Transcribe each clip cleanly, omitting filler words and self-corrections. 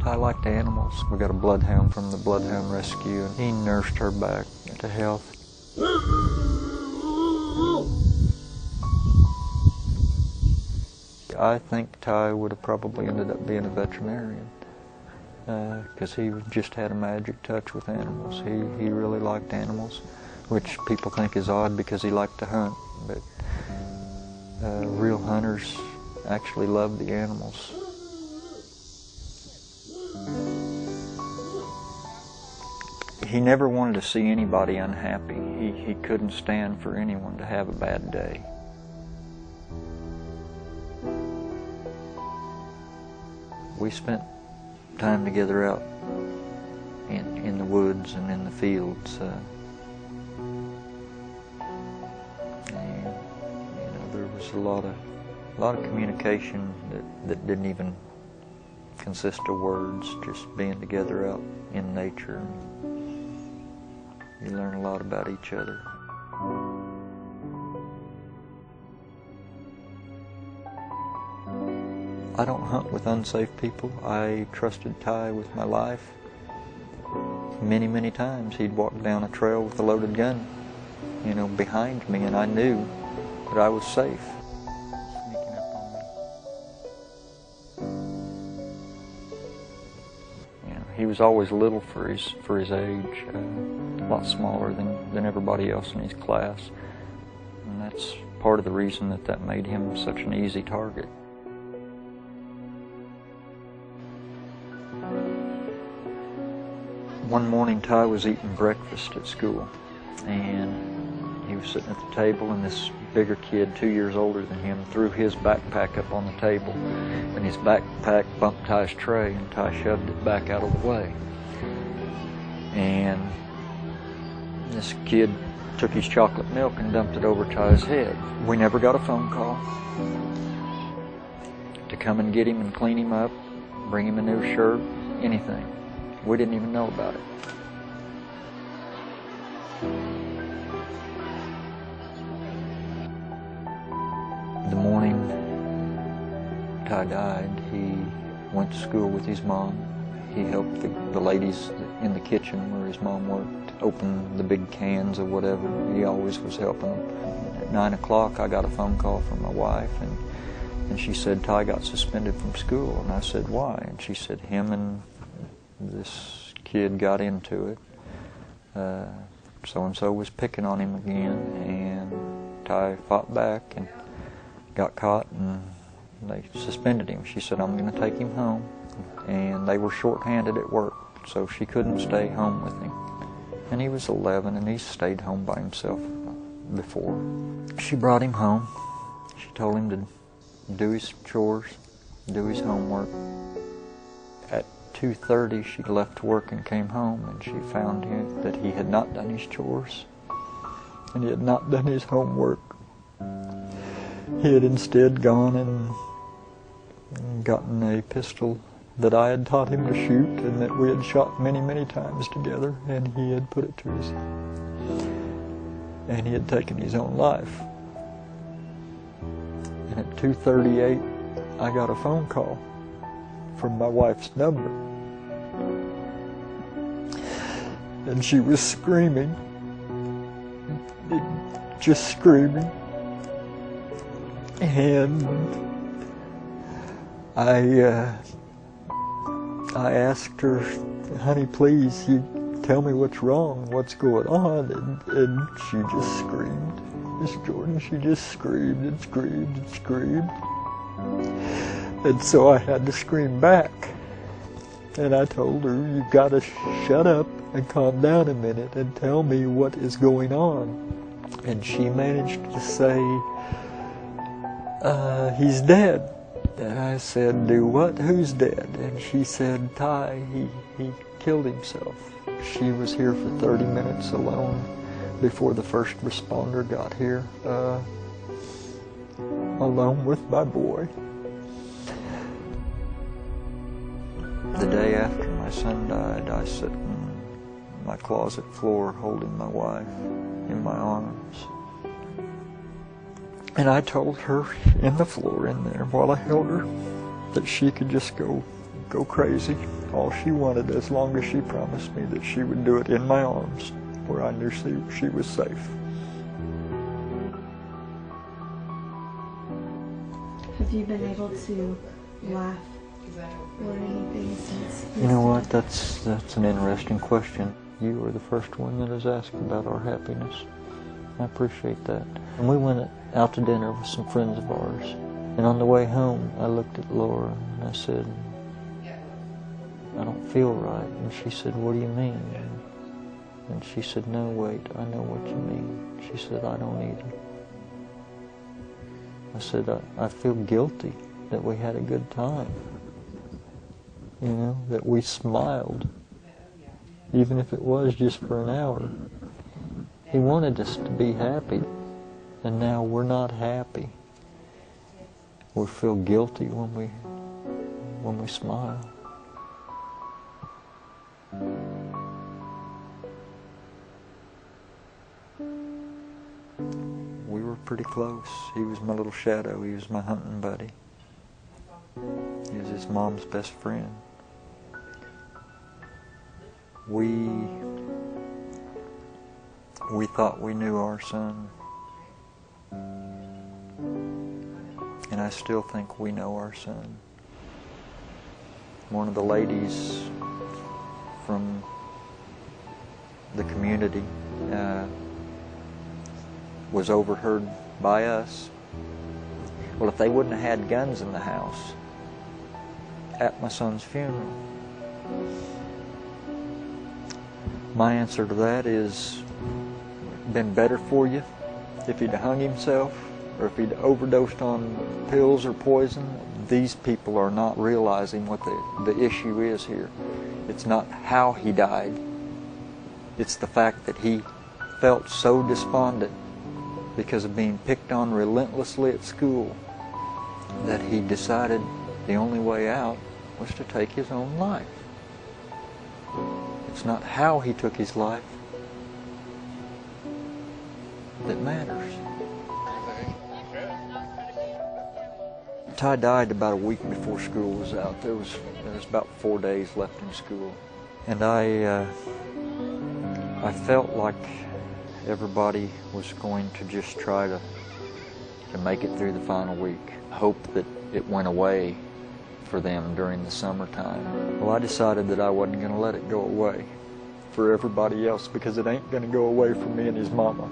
Ty liked animals. We got a bloodhound from the Bloodhound Rescue, and he nursed her back to health. I think Ty would have probably ended up being a veterinarian because he just had a magic touch with animals. He really liked animals, which people think is odd because he liked to hunt, but real hunters actually love the animals. He never wanted to see anybody unhappy. He couldn't stand for anyone to have a bad day. We spent time together out in the woods and in the fields. And there was a lot of communication that didn't even consist of words, just being together out in nature. You learn a lot about each other. I don't hunt with unsafe people. I trusted Ty with my life. Many, many times he'd walk down a trail with a loaded gun, behind me, and I knew that I was safe. Sneaking up on me. He was always little for his age, a lot smaller than everybody else in his class, and that's part of the reason that made him such an easy target. One morning, Ty was eating breakfast at school, and he was sitting at the table, and this bigger kid, 2 years older than him, threw his backpack up on the table, and his backpack bumped Ty's tray, and Ty shoved it back out of the way. And this kid took his chocolate milk and dumped it over Ty's head. We never got a phone call to come and get him and clean him up, bring him a new shirt, anything. We didn't even know about it. The morning Ty died, he went to school with his mom. He helped the ladies in the kitchen where his mom worked open the big cans of whatever. He always was helping them. At 9 o'clock, I got a phone call from my wife, and she said Ty got suspended from school. And I said, why? And she said, him and this kid got into it. So-and-so was picking on him again, and Ty fought back and got caught, and they suspended him. She said, I'm going to take him home. And they were short-handed at work, so she couldn't stay home with him. And he was 11, and he stayed home by himself before. She brought him home. She told him to do his chores, do his homework. At 2:30, she left work and came home, and she found that he had not done his chores, and he had not done his homework. He had instead gone and gotten a pistol that I had taught him to shoot and that we had shot many, many times together, and he had put it to his head. And he had taken his own life. And at 2:38, I got a phone call from my wife's number. And she was screaming, just screaming. And I asked her, honey, please, you tell me what's wrong, what's going on, and she just screamed. Miss Jordan, she just screamed and screamed and screamed. And so I had to scream back. And I told her, you've got to shut up and calm down a minute and tell me what is going on. And she managed to say, he's dead. And I said, do what? Who's dead? And she said, Ty, he killed himself. She was here for 30 minutes alone before the first responder got here, alone with my boy. The day after my son died, I sat on my closet floor holding my wife in my arms. And I told her in the floor in there while I held her that she could just go go crazy. All she wanted, as long as she promised me that she would do it in my arms, where I knew she was safe. Have you been able to laugh or anything since? You know what? That's an interesting question. You were the first one that has asked about our happiness. I appreciate that. And we went out to dinner with some friends of ours. And on the way home, I looked at Laura and I said, I don't feel right. And she said, what do you mean? And she said, no, wait, I know what you mean. She said, I don't either. I said, I feel guilty that we had a good time. You know, that we smiled, even if it was just for an hour. He wanted us to be happy, and now we're not happy. We feel guilty when we smile. We were pretty close. He was my little shadow. He was my hunting buddy. He was his mom's best friend. We thought we knew our son. And I still think we know our son. One of the ladies from the community was overheard by us. Well, if they wouldn't have had guns in the house at my son's funeral, my answer to that is, been better for you if he'd hung himself or if he'd overdosed on pills or poison. These people are not realizing what the issue is here. It's not how he died. It's the fact that he felt so despondent because of being picked on relentlessly at school that he decided the only way out was to take his own life. It's not how he took his life that matters. Ty died about a week before school was out. There was about 4 days left in school. And I felt like everybody was going to just try to make it through the final week. Hope that it went away for them during the summertime. Well, I decided that I wasn't going to let it go away for everybody else, because it ain't going to go away for me and his mama.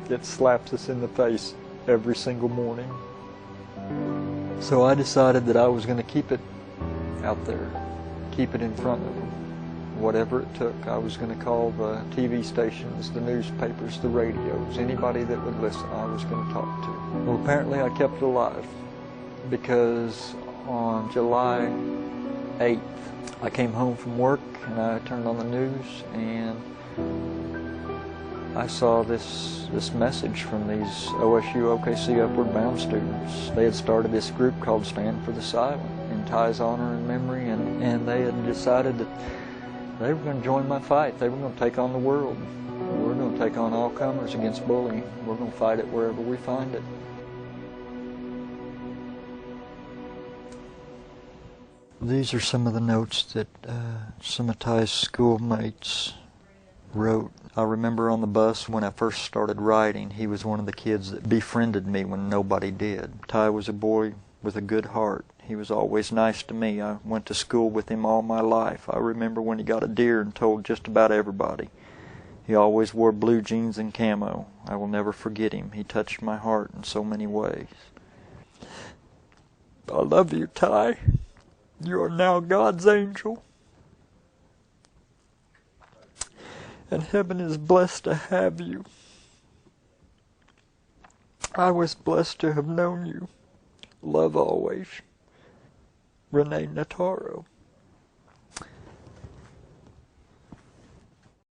It slaps us in the face every single morning. So I decided that I was going to keep it out there, keep it in front of them. Whatever it took, I was going to call the TV stations, the newspapers, the radios, anybody that would listen, I was going to talk to. Well, apparently I kept it alive, because on July 8th, I came home from work and I turned on the news and I saw this message from these OSU OKC Upward Bound students. They had started this group called Stand for the Silent in Ty's honor and memory, and they had decided that they were going to join my fight. They were going to take on the world. We're going to take on all comers against bullying. We're going to fight it wherever we find it. These are some of the notes that some of Ty's schoolmates wrote. I remember on the bus when I first started writing, he was one of the kids that befriended me when nobody did. Ty was a boy with a good heart. He was always nice to me. I went to school with him all my life. I remember when he got a deer and told just about everybody. He always wore blue jeans and camo. I will never forget him. He touched my heart in so many ways. I love you, Ty. You are now God's angel. And heaven is blessed to have you. I was blessed to have known you. Love always. Renee Nataro.